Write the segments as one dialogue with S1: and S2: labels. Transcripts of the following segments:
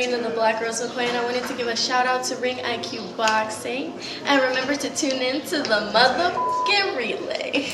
S1: In the Black Girls with Queen, I wanted to give a shout out to Ring IQ Boxing, and remember to tune in to the motherfucking relay.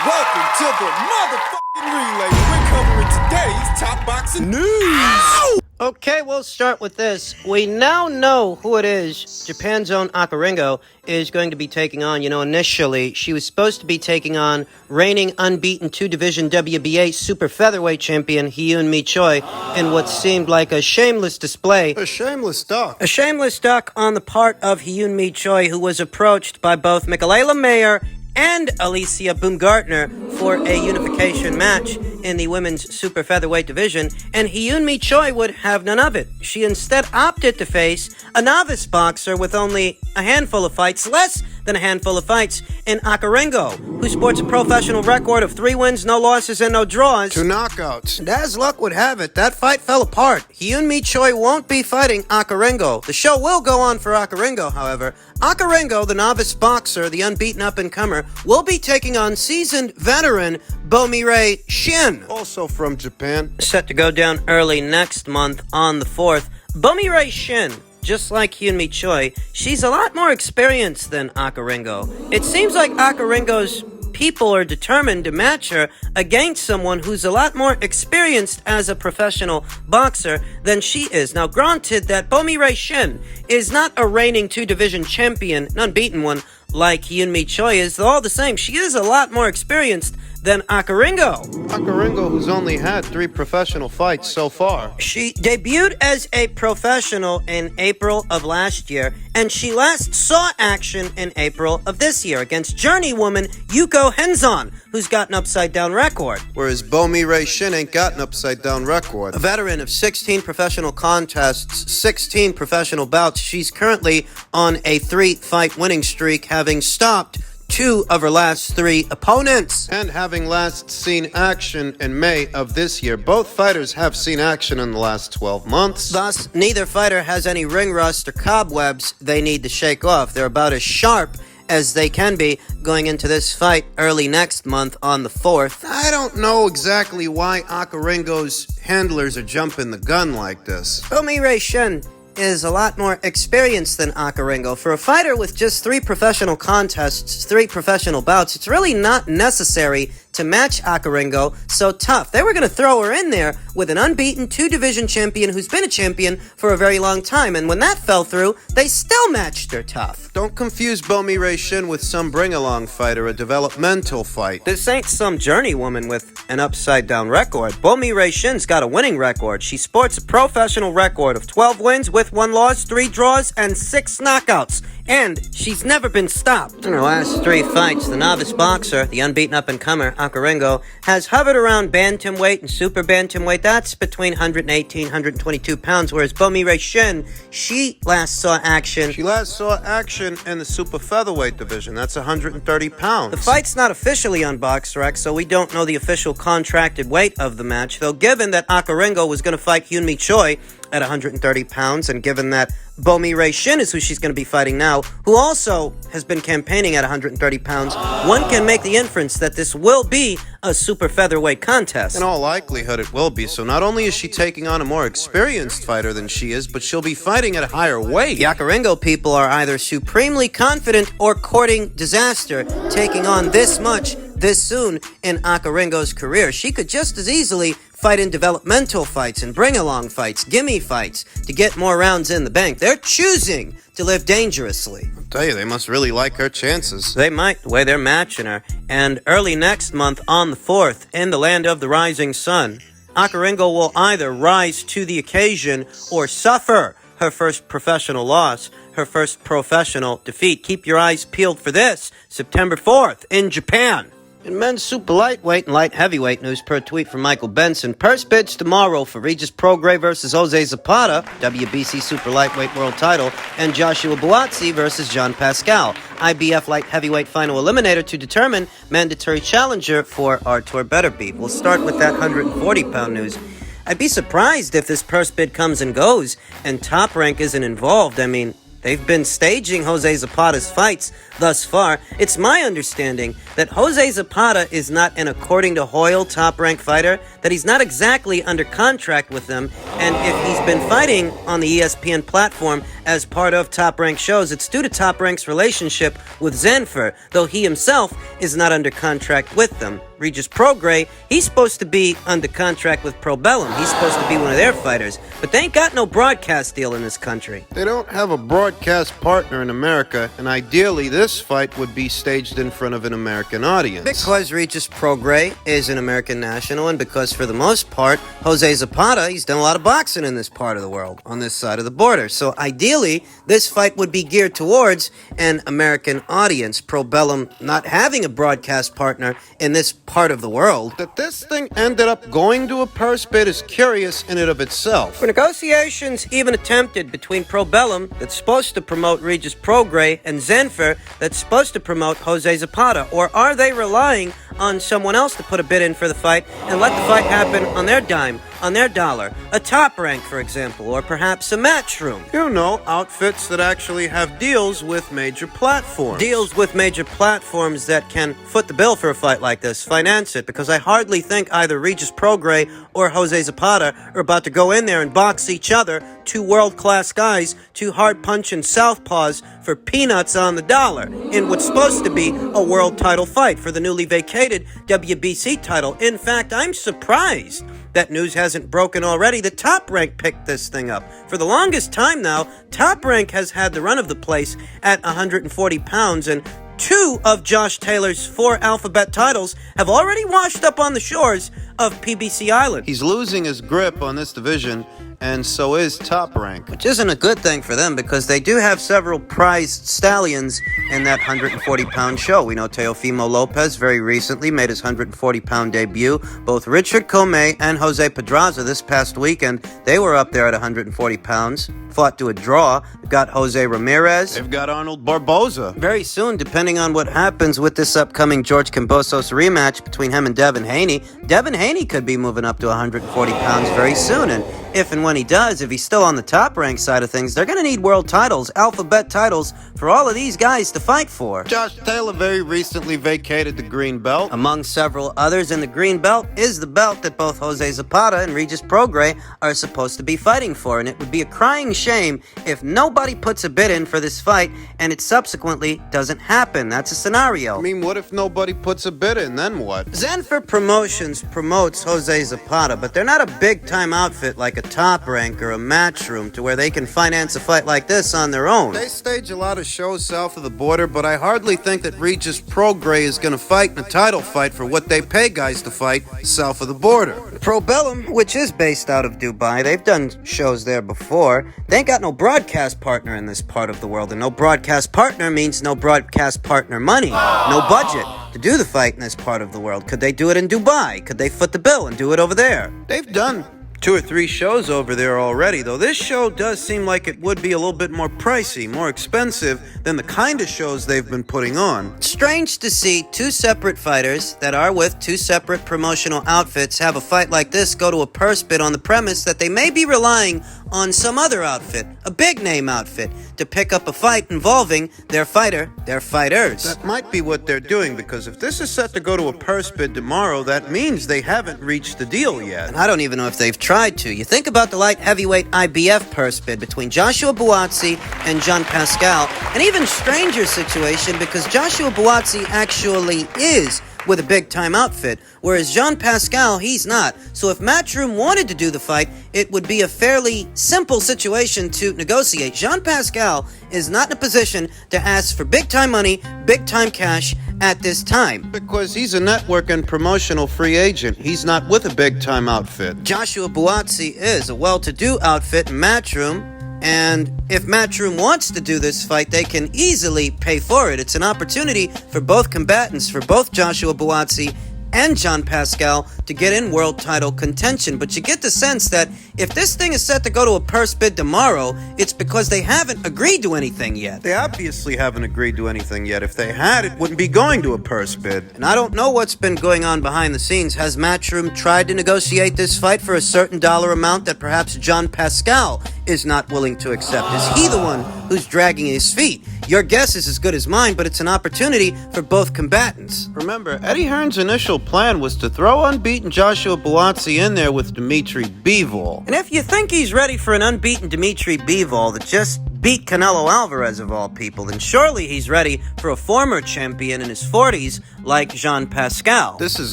S2: Welcome to the motherfucking relay. We're covering today's top boxing news. Ow!
S3: Okay, we'll start with this. We now know who it is. Japan's own Akaringo is going to be taking on. Initially, she was supposed to be taking on reigning unbeaten two-division WBA super featherweight champion Hyun-Mi Choi in what seemed like a shameless display.
S2: A shameless duck.
S3: A shameless duck on the part of Hyun-Mi Choi, who was approached by both Michaela Mayer and Alicia Baumgartner for a unification match in the women's super featherweight division, and Hyun-Mi Choi would have none of it. She instead opted to face a novice boxer with only a handful of fights, less than a handful of fights, in Akaringo, who sports a professional record of 3 wins, no losses, and no draws.
S2: 2 knockouts.
S3: And as luck would have it, that fight fell apart. Hyun-Mi Choi won't be fighting Akaringo. The show will go on for Akaringo, however. Akaringo, the novice boxer, the unbeaten up-and-comer, will be taking on seasoned veteran Bomire Shin.
S2: Also from Japan.
S3: Set to go down early next month on the 4th. Bomire Shin, just like Hyun-Mi Choi, she's a lot more experienced than Akaringo. It seems like Akaringo's people are determined to match her against someone who's a lot more experienced as a professional boxer than she is. Now, granted that Bomire Shin is not a reigning two-division champion, an unbeaten one, like Hyun-Mi Choi is, though all the same, she is a lot more experienced than Akaringo.
S2: Akaringo, who's only had 3 professional fights so far.
S3: She debuted as a professional in April of last year, and she last saw action in April of this year against journeywoman Yuko Henzon, who's got an upside-down record.
S2: Whereas Bomire Shin ain't got an upside-down record.
S3: A veteran of 16 professional contests, 16 professional bouts, she's currently on a 3-fight winning streak, having stopped 2 of her last 3 opponents.
S2: And having last seen action in May of this year, both fighters have seen action in the last 12 months.
S3: Thus, neither fighter has any ring rust or cobwebs they need to shake off. They're about as sharp as they can be going into this fight early next month on the 4th.
S2: I don't know exactly why Akaringo's handlers are jumping the gun like this.
S3: Bomire Shin is a lot more experienced than Akaringo. For a fighter with just 3 professional contests, 3 professional bouts, it's really not necessary to match Akaringo so tough. They were going to throw her in there with an unbeaten two-division champion who's been a champion for a very long time, and when that fell through, they still matched her tough.
S2: Don't confuse Bomire Shin with some bring-along fighter, a developmental fight.
S3: This ain't some journeywoman with an upside-down record. Bomire Shin's got a winning record. She sports a professional record of 12 wins with 1 loss, 3 draws, and 6 knockouts. And she's never been stopped. In her last 3 fights, the novice boxer, the unbeaten up-and-comer, Akaringo, has hovered around bantamweight and super bantamweight. That's between 118, 122 pounds, whereas Bomire Shin, she last saw action
S2: in the super featherweight division. That's 130 pounds.
S3: The fight's not officially on BoxRec, so we don't know the official contracted weight of the match, though given that Akaringo was going to fight Hyun-Mi Choi at 130 pounds, and given that Bomire Shin is who she's going to be fighting now, who also has been campaigning at 130 pounds, one can make the inference that this will be a super featherweight contest.
S2: In all likelihood, it will be. So not only is she taking on a more experienced fighter than she is, but she'll be fighting at a higher weight.
S3: The Akaringo people are either supremely confident or courting disaster, taking on this much this soon in Akaringo's career. She could just as easily fight in developmental fights and bring-along fights, gimme fights, to get more rounds in the bank. They're choosing to live dangerously.
S2: I'll tell you, they must really like her chances.
S3: They might, the way they're matching her. And early next month on the 4th, in the land of the rising sun, Akaringo will either rise to the occasion or suffer her first professional loss, her first professional defeat. Keep your eyes peeled for this, September 4th in Japan. In men's super lightweight and light heavyweight news, per tweet from Michael Benson, purse bids tomorrow for Regis Prograis versus Jose-Zepada, WBC super lightweight world title, and Joshua Buatsi versus Pascal, IBF light heavyweight final eliminator to determine mandatory challenger for Artur Beterbiev. We'll start with that 140-pound news. I'd be surprised if this purse bid comes and goes and Top Rank isn't involved. I mean, They've been staging Jose-Zapada's fights thus far. It's my understanding that Jose-Zepada is not an according to Hoyle top-ranked fighter, that he's not exactly under contract with them, and if he's been fighting on the ESPN platform as part of Top Rank shows, it's due to Top Rank's relationship with Zenfer, though he himself is not under contract with them. Regis Prograis, he's supposed to be under contract with Probellum. He's supposed to be one of their fighters, but they ain't got no broadcast deal in this country.
S4: They don't have a broadcast partner in America, and ideally this fight would be staged in front of an American audience.
S3: Because Regis Prograis is an American national, and because for the most part, Jose-Zepada, he's done a lot of boxing in this part of the world, on this side of the border. So ideally, this fight would be geared towards an American audience. Probellum not having a broadcast partner in this part of the world.
S4: That this thing ended up going to a purse bid is curious in and of itself.
S3: For negotiations even attempted between Probellum, that's supposed to promote Regis Prograis, and Zenfer, that's supposed to promote Jose-Zepada? Or are they relying on someone else to put a bid in for the fight and let the fight happen on their dime, on their dollar? A Top Rank, for example, or perhaps a Matchroom.
S4: You know, outfits that actually have deals with major platforms.
S3: Deals with major platforms that can foot the bill for a fight like this, finance it, because I hardly think either Regis Prograis or Jose-Zepada are about to go in there and box each other, two world-class guys, two hard-punching southpaws for peanuts on the dollar, in what's supposed to be a world title fight for the newly vacated WBC title. In fact, I'm surprised that news hasn't broken already. The Top Rank picked this thing up. For the longest time now, Top Rank has had the run of the place at 140 pounds, and two of Josh Taylor's 4 alphabet titles have already washed up on the shores of PBC Island.
S4: He's losing his grip on this division, and so is Top Rank.
S3: Which isn't a good thing for them, because they do have several prized stallions in that 140-pound show. We know Teofimo Lopez very recently made his 140-pound debut. Both Richard Comey and Jose Pedraza this past weekend, they were up there at 140 pounds, fought to a draw. They've got Jose Ramirez.
S4: They've got Arnold Barboza.
S3: Very soon, depending on what happens with this upcoming George Kambosos rematch between him and Devin Haney, Devin Haney could be moving up to 140 pounds very soon, and if and when he does, if he's still on the Top Rank side of things, they're going to need world titles, alphabet titles, for all of these guys to fight for.
S4: Josh Taylor very recently vacated the green belt.
S3: Among several others, and the green belt is the belt that both Jose-Zepada and Regis Prograis are supposed to be fighting for, and it would be a crying shame if nobody puts a bid in for this fight and it subsequently doesn't happen. That's a scenario.
S4: I mean, what if nobody puts a bid in, then what?
S3: Zenfer Promotions promotes Jose-Zepada, but they're not a big-time outfit like a Top Rank or a Matchroom to where they can finance a fight like this on their own.
S4: They stage a lot of shows south of the border, but I hardly think that Regis Prograis is going to fight in a title fight for what they pay guys to fight south of the border.
S3: Probellum, which is based out of Dubai, they've done shows there before. They ain't got no broadcast partner in this part of the world, and no broadcast partner means no broadcast partner money, no budget to do the fight in this part of the world. Could they do it in Dubai? Could they foot the bill and do it over there?
S4: They've done 2 or 3 shows over there already, though this show does seem like it would be a little bit more pricey, more expensive than the kind of shows they've been putting on.
S3: Strange to see two separate fighters that are with two separate promotional outfits have a fight like this go to a purse bid on the premise that they may be relying on some other outfit, a big name outfit, to pick up a fight involving their fighter, their fighters.
S4: That might be what they're doing, because if this is set to go to a purse bid tomorrow, that means they haven't reached the deal yet.
S3: And I don't even know if they've tried to. You think about the light heavyweight IBF purse bid between Joshua Buatsi and Pascal, an even stranger situation because Joshua Buatsi actually is with a big-time outfit, whereas Pascal, he's not. So if Matchroom wanted to do the fight, it would be a fairly simple situation to negotiate. Pascal is not in a position to ask for big-time money, big-time cash at this time.
S4: Because he's a network and promotional free agent. He's not with a big-time outfit.
S3: Joshua Buatsi is a well-to-do outfit in Matchroom, and if Matchroom wants to do this fight, they can easily pay for it. It's an opportunity for both combatants, for both Joshua Buatsi and Jean-Pascal to get in world title contention. But you get the sense that if this thing is set to go to a purse bid tomorrow, it's because they haven't agreed to anything yet.
S4: They obviously haven't agreed to anything yet. If they had, it wouldn't be going to a purse bid.
S3: And I don't know what's been going on behind the scenes. Has Matchroom tried to negotiate this fight for a certain dollar amount that perhaps Jean-Pascal is not willing to accept? Is he the one who's dragging his feet? Your guess is as good as mine, but it's an opportunity for both combatants.
S4: Remember, Eddie Hearn's initial plan was to throw unbeaten Joshua Buatsi in there with Dimitri Bivol.
S3: And if you think he's ready for an unbeaten Dimitri Bivol that just beat Canelo Alvarez of all people, then surely he's ready for a former champion in his 40s like Jean-Pascal.
S4: This is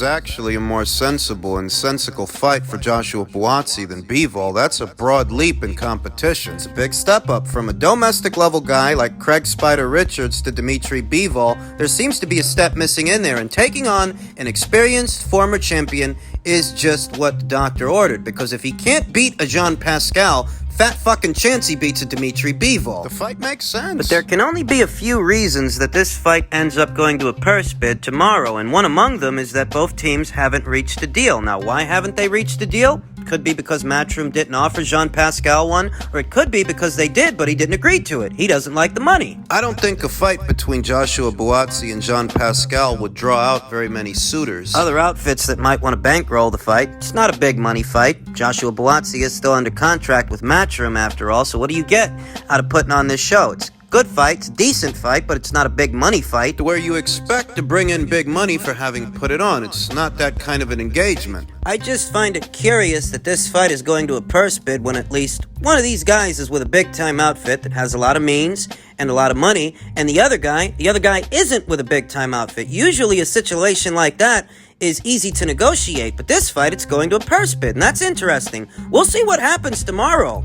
S4: actually a more sensible and sensical fight for Joshua Buatsi than Bivol. That's a broad leap in competition.
S3: It's a big step up from a domestic level guy like Craig Spider Richards to Dimitri Bivol. There seems to be a step missing in there, and taking on an experienced former champion is just what the doctor ordered, because if he can't beat a Jean-Pascal, fat fucking chance he beats a Dimitri Bivol.
S4: The fight makes sense.
S3: But there can only be a few reasons that this fight ends up going to a purse bid tomorrow, and one among them is that both teams haven't reached a deal. Now, why haven't they reached a deal? Could be because Matchroom didn't offer Jean-Pascal one, or it could be because they did, but he didn't agree to it. He doesn't like the money.
S4: I don't think a fight between Joshua Buatsi and Jean-Pascal would draw out very many suitors.
S3: Other outfits that might want to bankroll the fight. It's not a big money fight. Joshua Buatsi is still under contract with Matchroom after all, so what do you get out of putting on this show? It's a good fight, it's a decent fight, but it's not a big money fight.
S4: Where you expect to bring in big money for having put it on. It's not that kind of an engagement.
S3: I just find it curious that this fight is going to a purse bid when at least one of these guys is with a big-time outfit that has a lot of means and a lot of money, and the other guy isn't with a big-time outfit. Usually a situation like that is easy to negotiate, but this fight, it's going to a purse bid, and that's interesting. We'll see what happens tomorrow.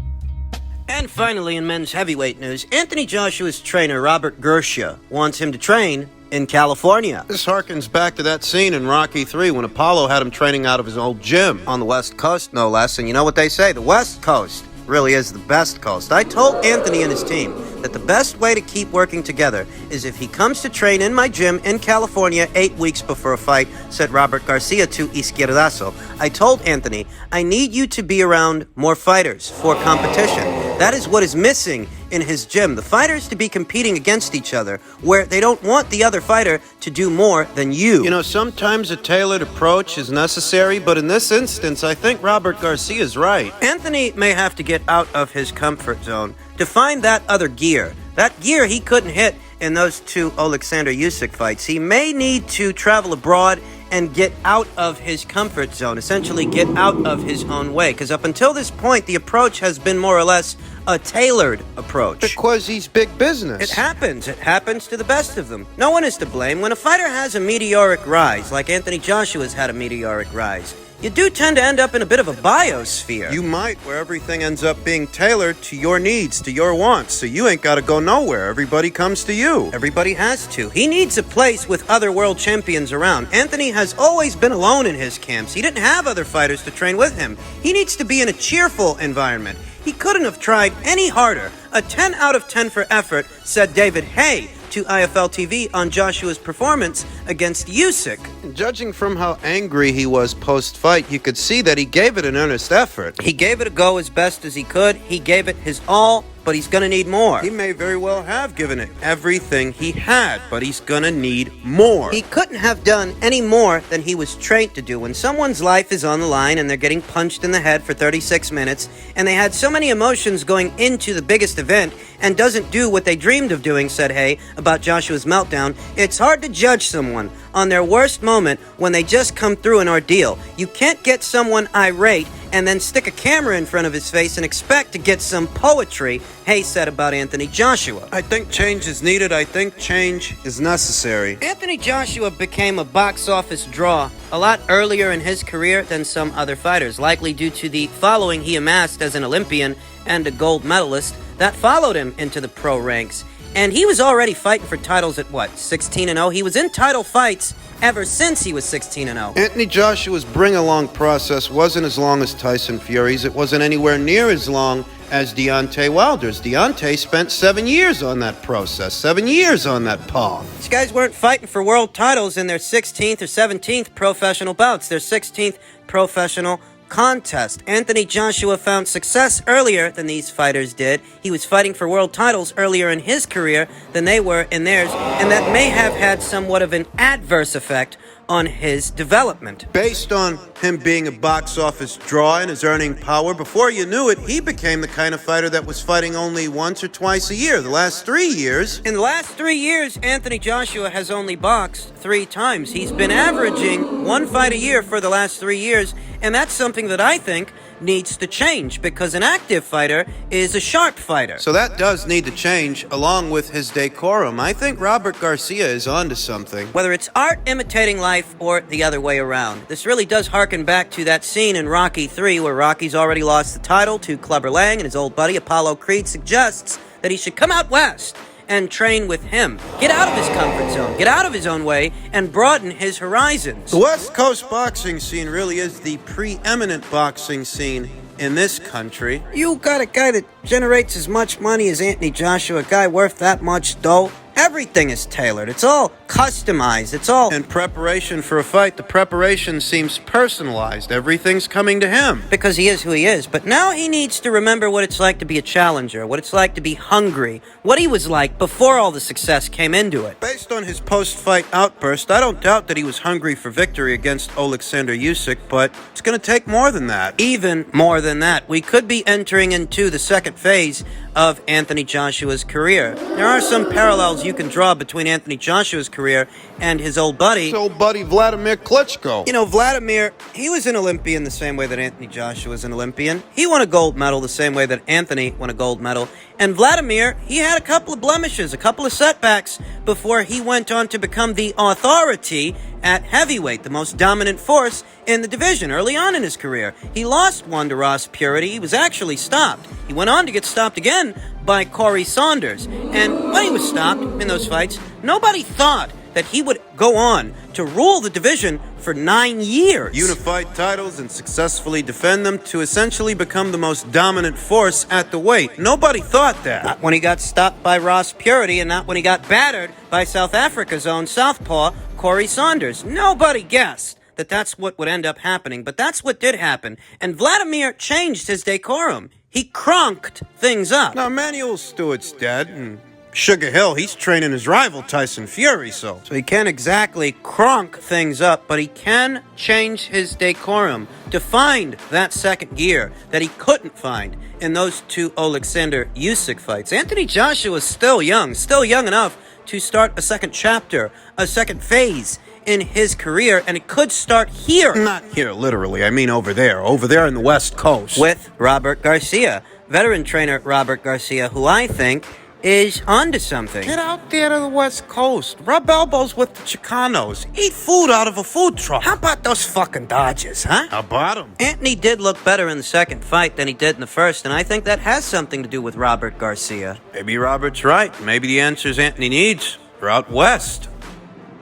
S3: And finally, in men's heavyweight news, Anthony Joshua's trainer, Robert Gersha, wants him to train in California.
S4: This harkens back to that scene in Rocky III when Apollo had him training out of his old gym.
S3: On the West Coast, no less. And you know what they say? The West Coast really is the best coast. I told Anthony and his team that the best way to keep working together is if he comes to train in my gym in California 8 weeks before a fight, said Robert Garcia to Izquierdazo. I told Anthony, I need you to be around more fighters for competition. That is what is missing in his gym. The fighters to be competing against each other, where they don't want the other fighter to do more than you.
S4: You know, sometimes a tailored approach is necessary, but in this instance, I think Robert Garcia is right.
S3: Anthony may have to get out of his comfort zone to find that other gear. That gear he couldn't hit in those two Alexander Usyk fights. He may need to travel abroad and get out of his comfort zone, essentially get out of his own way. Because up until this point, the approach has been more or less a tailored approach.
S4: Because he's big business.
S3: It happens. It happens to the best of them. No one is to blame. When a fighter has a meteoric rise, like Anthony Joshua's had a meteoric rise, you do tend to end up in a bit of a biosphere.
S4: You might, where everything ends up being tailored to your needs, to your wants, so you ain't gotta go nowhere. Everybody comes to you.
S3: Everybody has to. He needs a place with other world champions around. Anthony has always been alone in his camps. He didn't have other fighters to train with him. He needs to be in a cheerful environment. He couldn't have tried any harder. A 10 out of 10 for effort, said David Hay to IFL TV on Joshua's performance against Usyk.
S4: Judging from how angry he was post-fight, you could see that he gave it an earnest effort.
S3: He gave it a go as best as he could. He gave it his all, but he's gonna need more.
S4: He may very well have given it everything he had, but he's gonna need more.
S3: He couldn't have done any more than he was trained to do. When someone's life is on the line and they're getting punched in the head for 36 minutes, and they had so many emotions going into the biggest event and doesn't do what they dreamed of doing, said Hay about Joshua's meltdown, it's hard to judge someone on their worst moment when they just come through an ordeal. You can't get someone irate and then stick a camera in front of his face and expect to get some poetry, Hay said about Anthony Joshua.
S4: I think change is needed. I think change is necessary.
S3: Anthony Joshua became a box office draw a lot earlier in his career than some other fighters, likely due to the following he amassed as an Olympian and a gold medalist that followed him into the pro ranks. And he was already fighting for titles at 16-0? He was in title fights ever since he was 16-0.
S4: Anthony Joshua's bring-along process wasn't as long as Tyson Fury's. It wasn't anywhere near as long as Deontay Wilder's. Deontay spent 7 years on that process, 7 years on that path.
S3: These guys weren't fighting for world titles in their 16th or 17th professional bouts, their 16th professional contest. Anthony Joshua found success earlier than these fighters did. He was fighting for world titles earlier in his career than they were in theirs, and that may have had somewhat of an adverse effect on his development.
S4: Based on him being a box office draw and his earning power, before you knew it, he became the kind of fighter that was fighting only once or twice a year. The last 3 years...
S3: In the last 3 years, Anthony Joshua has only boxed 3 times. He's been averaging 1 fight a year for the last 3 years, and that's something that I think needs to change, because an active fighter is a sharp fighter.
S4: So that does need to change, along with his decorum. I think Robert Garcia is onto something.
S3: Whether it's art imitating life or the other way around, this really does harken back to that scene in Rocky 3 where Rocky's already lost the title to Clubber Lang, and his old buddy Apollo Creed suggests that he should come out west and train with him. Get out of his comfort zone, get out of his own way, and broaden his horizons.
S4: The West Coast boxing scene really is the preeminent boxing scene in this country.
S3: You got a guy that generates as much money as Anthony Joshua, a guy worth that much dough. Everything is tailored. It's all customized. It's all...
S4: In preparation for a fight, the preparation seems personalized. Everything's coming to him.
S3: Because he is who he is. But now he needs to remember what it's like to be a challenger, what it's like to be hungry, what he was like before all the success came into it.
S4: Based on his post-fight outburst, I don't doubt that he was hungry for victory against Alexander Usyk, but it's going to take more than that.
S3: Even more than that. We could be entering into the second phase of Anthony Joshua's career. There are some parallels you can draw between Anthony Joshua's career and his old buddy.
S4: His old buddy Vladimir Klitschko.
S3: You know, Vladimir, he was an Olympian the same way that Anthony Joshua was an Olympian. He won a gold medal the same way that Anthony won a gold medal. And Vladimir, he had a couple of blemishes, a couple of setbacks before he went on to become the authority at heavyweight, the most dominant force in the division early on in his career. He lost one to Ross Purity. He was actually stopped. He went on to get stopped again by Corey Saunders. And when he was stopped in those fights, nobody thought that he would go on to rule the division for 9 years.
S4: Unified titles and successfully defend them to essentially become the most dominant force at the weight. Nobody thought that.
S3: Not when he got stopped by Ross Purity, and not when he got battered by South Africa's own southpaw, Corey Saunders. Nobody guessed that that's what would end up happening, but that's what did happen. And Vladimir changed his decorum. He cronked things up.
S4: Now, Manuel Stewart's dead, and Sugar Hill, he's training his rival Tyson Fury, so
S3: he can't exactly cronk things up, but he can change his decorum to find that second gear that he couldn't find in those 2 Alexander Usyk fights. Anthony Joshua is still young enough to start a second chapter, a second phase in his career, and it could start here.
S4: Not here, literally. I mean over there in the West Coast.
S3: With Robert Garcia, veteran trainer Robert Garcia, who I think is onto something.
S4: Get out there to the West Coast. Rub elbows with the Chicanos. Eat food out of a food truck.
S3: How about those fucking Dodgers, huh?
S4: How about them?
S3: Anthony did look better in the second fight than he did in the first, and I think that has something to do with Robert Garcia.
S4: Maybe Robert's right. Maybe the answers Anthony needs are out west.